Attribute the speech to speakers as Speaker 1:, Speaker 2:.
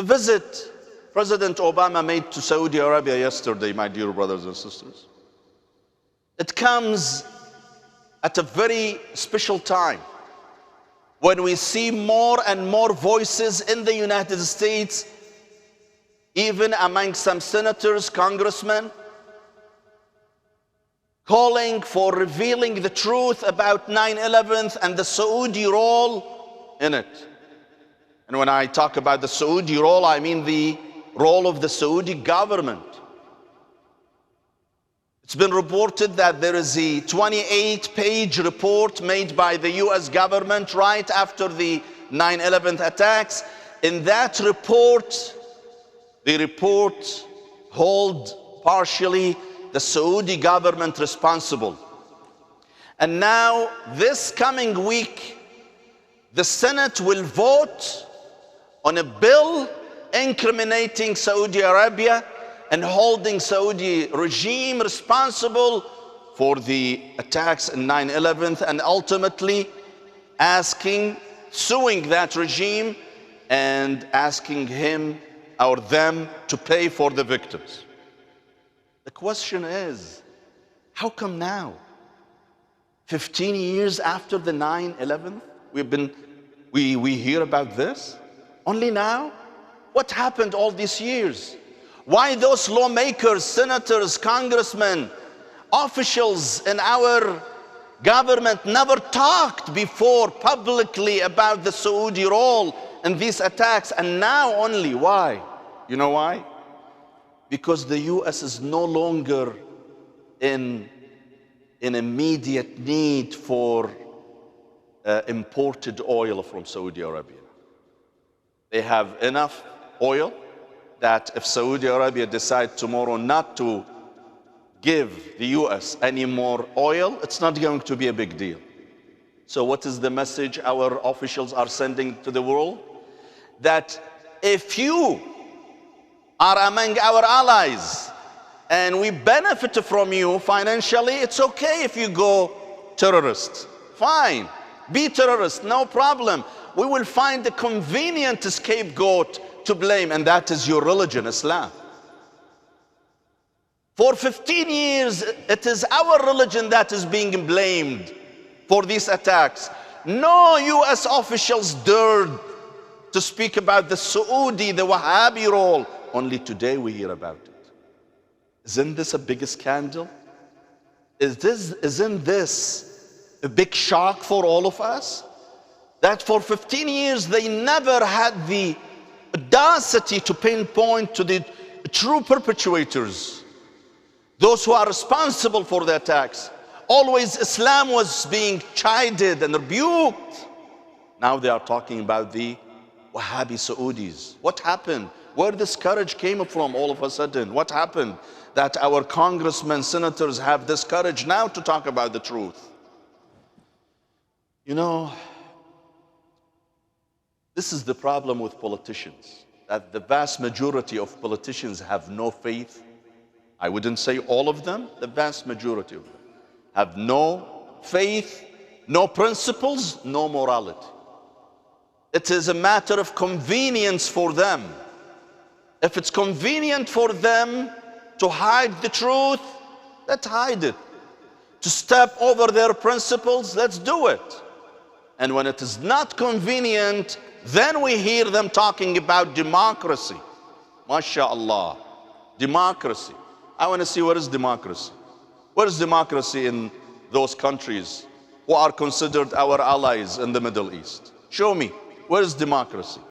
Speaker 1: The visit President Obama made to Saudi Arabia yesterday, my dear brothers and sisters, it comes at a very special time when we see more and more voices in the United States, even among some senators, congressmen, calling for revealing the truth about 9/11 and the Saudi role in it. And when I talk about the Saudi role, I mean the role of the Saudi government. It's been reported that there is a 28-page report made by the US government right after the 9/11 attacks. In that report, the report holds partially the Saudi government responsible. And now, this coming week, the Senate will vote on a bill incriminating Saudi Arabia and holding Saudi regime responsible for the attacks in 9/11 and ultimately suing that regime and asking him or them to pay for the victims. The question is, how come now, 15 years after the 9/11, we hear about this? Only now? What happened all these years? Why those lawmakers, senators, congressmen, officials in our government never talked before publicly about the Saudi role in these attacks, and now only? Why? You know why? Because the US is no longer in immediate need for imported oil from Saudi Arabia. They have enough oil that if Saudi Arabia decides tomorrow not to give the US any more oil, it's not going to be a big deal. So what is the message our officials are sending to the world? That if you are among our allies and we benefit from you financially, it's okay if you go terrorist. Fine, be terrorist, no problem. We will find a convenient scapegoat to blame, and that is your religion, Islam. For 15 years, it is our religion that is being blamed for these attacks. No US officials dared to speak about the Saudi, the Wahhabi role. Only today we hear about it. Isn't this a big scandal? Isn't this a big shock for all of us? That for 15 years they never had the audacity to pinpoint to the true perpetrators, those who are responsible for the attacks. Always Islam was being chided and rebuked. Now they are talking about the Wahhabi Saudis. What happened? Where this courage came from all of a sudden? What happened that our congressmen, senators have this courage now to talk about the truth? You know, this is the problem with politicians, that the vast majority of politicians have no faith. I wouldn't say all of them, the vast majority of them have no faith, no principles, no morality. It is a matter of convenience for them. If it's convenient for them to hide the truth, let's hide it. To step over their principles, let's do it. And when it is not convenient, then we hear them talking about democracy. MashaAllah, democracy. I want to see, where is democracy? Where is democracy in those countries who are considered our allies in the Middle East? Show me, where is democracy?